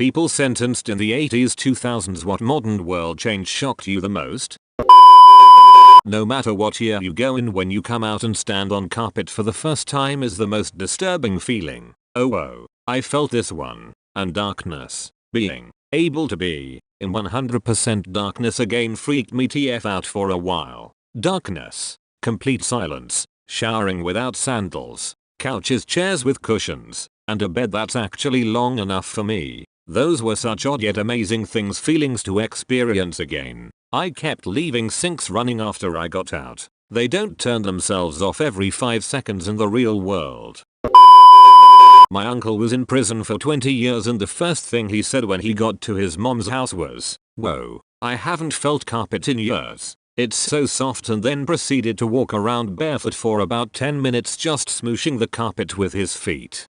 People sentenced in the 80s 2000s. What modern world change shocked you the most? No matter what year you go in, when you come out and stand on carpet for the first time is the most disturbing feeling. Oh, I felt this one. And darkness. Being able to be in 100% darkness again freaked me TF out for a while. Darkness. Complete silence. Showering without sandals. Couches, chairs with cushions. And a bed that's actually long enough for me. Those were such odd yet amazing feelings to experience again. I kept leaving sinks running after I got out. They don't turn themselves off every 5 seconds in the real world. My uncle was in prison for 20 years and the first thing he said when he got to his mom's house was, "Whoa, I haven't felt carpet in years. It's so soft," and then proceeded to walk around barefoot for about 10 minutes just smooshing the carpet with his feet.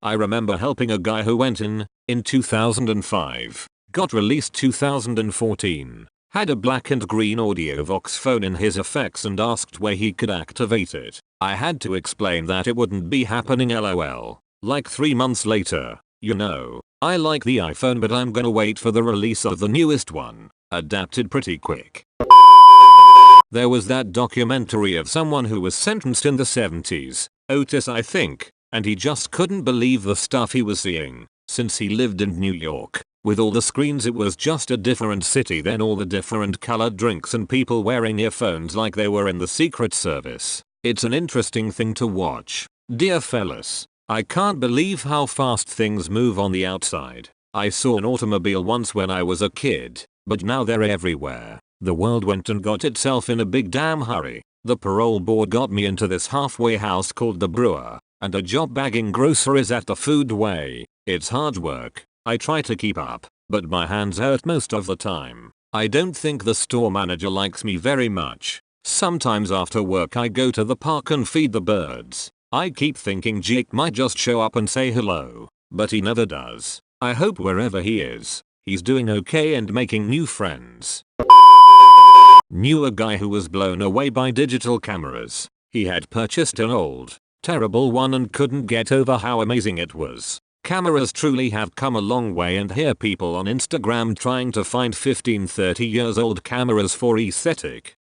I remember helping a guy who went in 2005, got released 2014, had a black and green AudioVox phone in his effects and asked where he could activate it. I had to explain that it wouldn't be happening lol. Like 3 months later, "You know, I like the iPhone but I'm gonna wait for the release of the newest one." Adapted pretty quick. There was that documentary of someone who was sentenced in the 70s, Otis I think, and he just couldn't believe the stuff he was seeing. Since he lived in New York, with all the screens it was just a different city then, all the different colored drinks and people wearing earphones like they were in the Secret Service. It's an interesting thing to watch. Dear fellas, I can't believe how fast things move on the outside. I saw an automobile once when I was a kid, but now they're everywhere. The world went and got itself in a big damn hurry. The parole board got me into this halfway house called the Brewer, and a job bagging groceries at the Foodway. It's hard work. I try to keep up, but my hands hurt most of the time. I don't think the store manager likes me very much. Sometimes after work I go to the park and feed the birds. I keep thinking Jake might just show up and say hello, but he never does. I hope wherever he is, he's doing okay and making new friends. Knew a guy who was blown away by digital cameras. He had purchased an old, terrible one and couldn't get over how amazing it was. Cameras truly have come a long way, and here people on Instagram trying to find 15-30 years old cameras for aesthetic.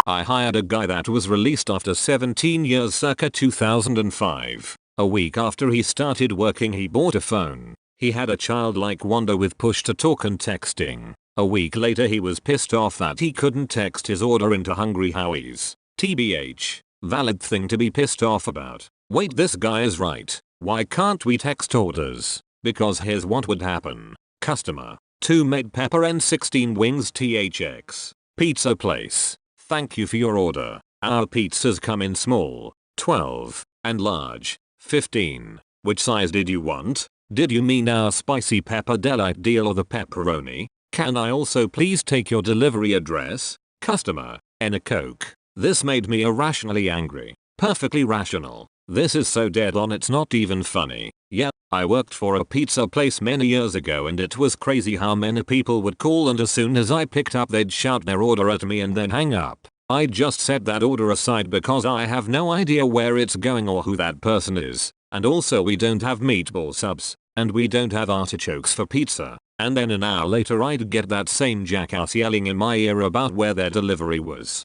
I hired a guy that was released after 17 years circa 2005. A week after he started working he bought a phone. He had a childlike wonder with push to talk and texting. A week later he was pissed off that he couldn't text his order into Hungry Howie's. TBH, valid thing to be pissed off about. Wait, this guy is right. Why can't we text orders? Because here's what would happen. Customer, 2 made pepper and 16 wings THX. Pizza place. Thank you for your order. Our pizzas come in small, 12, and large, 15. Which size did you want? Did you mean our spicy pepper delight deal or the pepperoni? Can I also please take your delivery address? Customer, and a Coke. This made me irrationally angry. Perfectly rational. This is so dead on it's not even funny. Yeah, I worked for a pizza place many years ago and it was crazy how many people would call and as soon as I picked up they'd shout their order at me and then hang up. I just set that order aside because I have no idea where it's going or who that person is. And also we don't have meatball subs, and we don't have artichokes for pizza. And then an hour later I'd get that same jackass yelling in my ear about where their delivery was.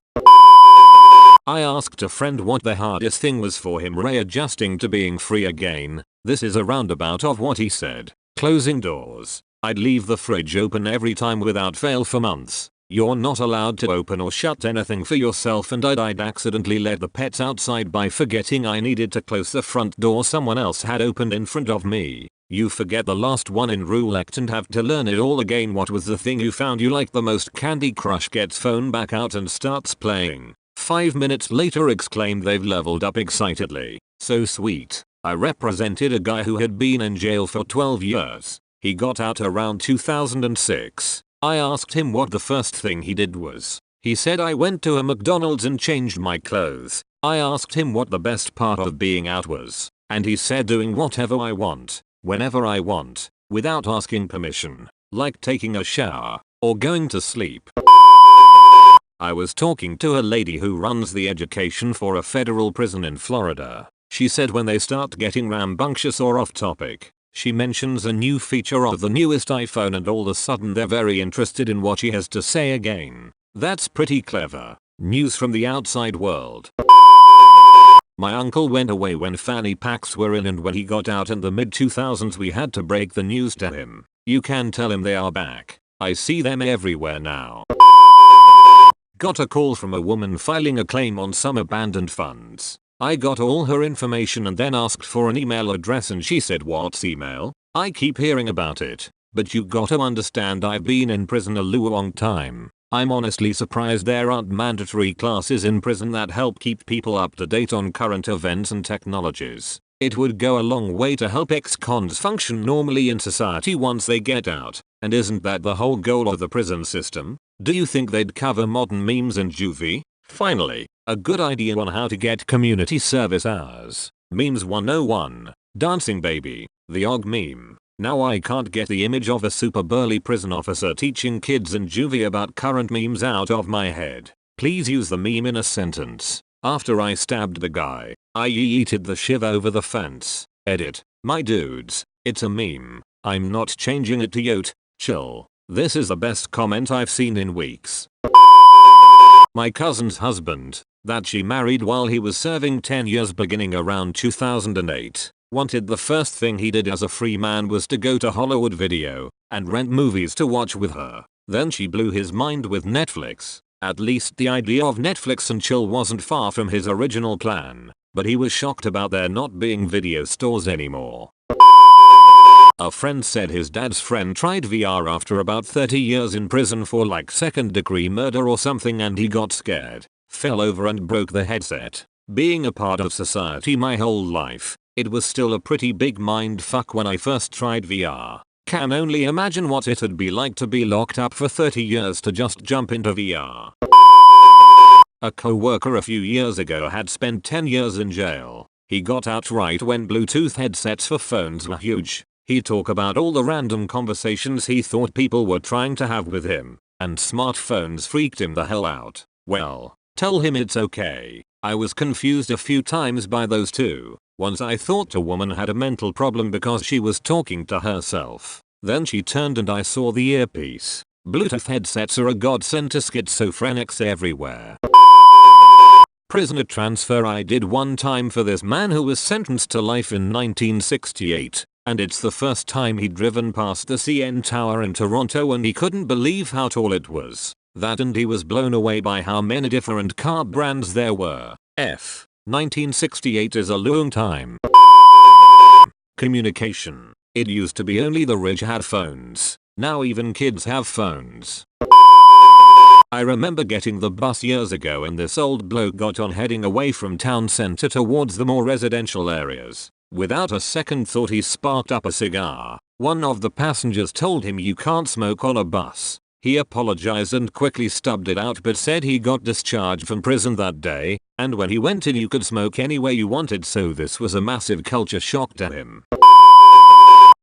I asked a friend what the hardest thing was for him readjusting to being free again. This is a roundabout of what he said. Closing doors. I'd leave the fridge open every time without fail for months. You're not allowed to open or shut anything for yourself, and I'd accidentally let the pets outside by forgetting I needed to close the front door someone else had opened in front of me. You forget the last one in roulette and have to learn it all again. What was the thing you found you liked the most? Candy Crush. Gets phone back out and starts playing. 5 minutes later exclaimed they've leveled up excitedly. So sweet. I represented a guy who had been in jail for 12 years. He got out around 2006. I asked him what the first thing he did was. He said, I went to a McDonald's and changed my clothes. I asked him what the best part of being out was, and he said doing whatever I want, whenever I want, without asking permission, like taking a shower or going to sleep. I was talking to a lady who runs the education for a federal prison in Florida. She said when they start getting rambunctious or off topic, She mentions a new feature of the newest iPhone and all of a sudden they're very interested in what she has to say again. That's pretty clever. News from the outside world. My uncle went away when fanny packs were in, and when he got out in the mid 2000s we had to break the news to him. You can tell him they are back. I see them everywhere now. Got a call from a woman filing a claim on some abandoned funds. I got all her information and then asked for an email address and she said, "What's email? I keep hearing about it. But you gotta understand I've been in prison a long time. I'm honestly surprised there aren't mandatory classes in prison that help keep people up to date on current events and technologies. It would go a long way to help ex-cons function normally in society once they get out. And isn't that the whole goal of the prison system? Do you think they'd cover modern memes in juvie? Finally, a good idea on how to get community service hours. Memes 101. Dancing baby. The OG meme. Now I can't get the image of a super burly prison officer teaching kids in juvie about current memes out of my head. Please use the meme in a sentence. After I stabbed the guy, I yeeted the shiv over the fence. Edit. My dudes, it's a meme. I'm not changing it to yote. Chill. This is the best comment I've seen in weeks. My cousin's husband, that she married while he was serving 10 years beginning around 2008. Wanted the first thing he did as a free man was to go to Hollywood Video and rent movies to watch with her. Then she blew his mind with Netflix. At least the idea of Netflix and chill wasn't far from his original plan, but he was shocked about there not being video stores anymore. A friend said his dad's friend tried VR after about 30 years in prison for like second-degree murder or something and he got scared, fell over and broke the headset. Being a part of society my whole life, it was still a pretty big mind fuck when I first tried VR. Can only imagine what it'd be like to be locked up for 30 years to just jump into VR. A co-worker a few years ago had spent 10 years in jail. He got out right when Bluetooth headsets for phones were huge. He'd talk about all the random conversations he thought people were trying to have with him, and smartphones freaked him the hell out. Well, tell him it's okay. I was confused a few times by those two. Once I thought a woman had a mental problem because she was talking to herself. Then she turned and I saw the earpiece. Bluetooth headsets are a godsend to schizophrenics everywhere. Prisoner transfer I did one time for this man who was sentenced to life in 1968. And it's the first time he'd driven past the CN Tower in Toronto and he couldn't believe how tall it was. That and he was blown away by how many different car brands there were. 1968 is a long time. Communication. It used to be only the rich had phones. Now even kids have phones. I remember getting the bus years ago and this old bloke got on heading away from town center towards the more residential areas. Without a second thought he sparked up a cigar. One of the passengers told him you can't smoke on a bus. He apologized and quickly stubbed it out but said he got discharged from prison that day, and when he went in you could smoke anywhere you wanted, so this was a massive culture shock to him.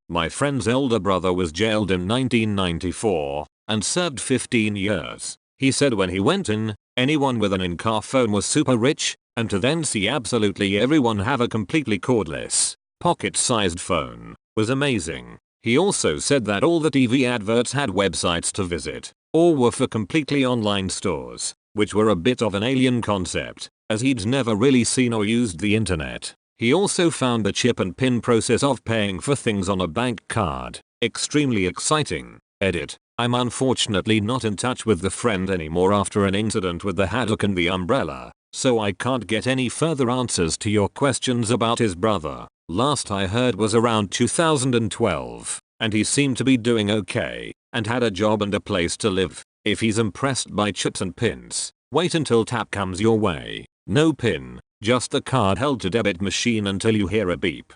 My friend's elder brother was jailed in 1994 and served 15 years. He said when he went in, anyone with an in-car phone was super rich, and to then see absolutely everyone have a completely cordless, pocket-sized phone was amazing. He also said that all the TV adverts had websites to visit, or were for completely online stores, which were a bit of an alien concept, as he'd never really seen or used the internet. He also found the chip and pin process of paying for things on a bank card extremely exciting. Edit. I'm unfortunately not in touch with the friend anymore after an incident with the haddock and the umbrella, so I can't get any further answers to your questions about his brother. Last I heard was around 2012, and he seemed to be doing okay, and had a job and a place to live. If he's impressed by chips and pins, wait until tap comes your way. No pin, just the card held to debit machine until you hear a beep.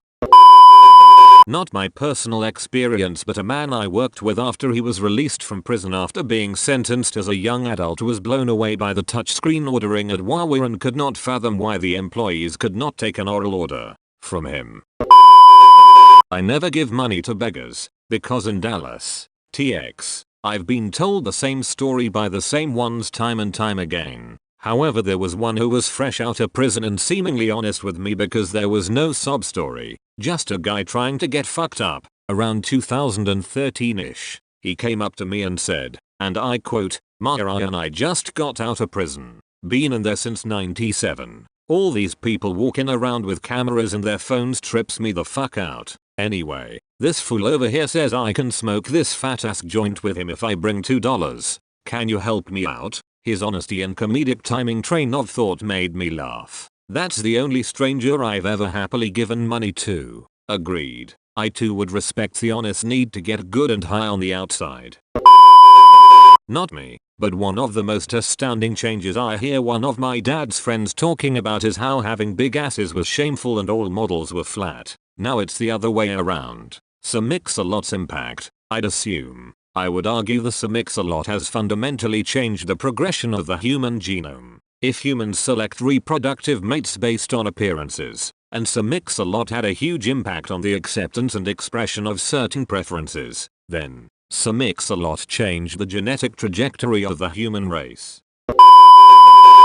Not my personal experience, but a man I worked with after he was released from prison after being sentenced as a young adult was blown away by the touchscreen ordering at Wawa and could not fathom why the employees could not take an oral order from him. I never give money to beggars, because in Dallas, TX, I've been told the same story by the same ones time and time again. However, there was one who was fresh out of prison and seemingly honest with me because there was no sob story, just a guy trying to get fucked up. Around 2013ish, he came up to me and said, and I quote, "Maya and I just got out of prison. Been in there since 97. All these people walking around with cameras and their phones trips me the fuck out. Anyway, this fool over here says I can smoke this fat ass joint with him if I bring $2. Can you help me out?" His honesty and comedic timing train of thought made me laugh. That's the only stranger I've ever happily given money to. Agreed. I too would respect the honest need to get good and high on the outside. Not me, but one of the most astounding changes I hear one of my dad's friends talking about is how having big asses was shameful and all models were flat. Now it's the other way around. So Mix-a-Lot's impact, I'd assume. I would argue the Mix-a-Lot has fundamentally changed the progression of the human genome. If humans select reproductive mates based on appearances, and Mix-a-Lot had a huge impact on the acceptance and expression of certain preferences, then Mix-a-Lot changed the genetic trajectory of the human race.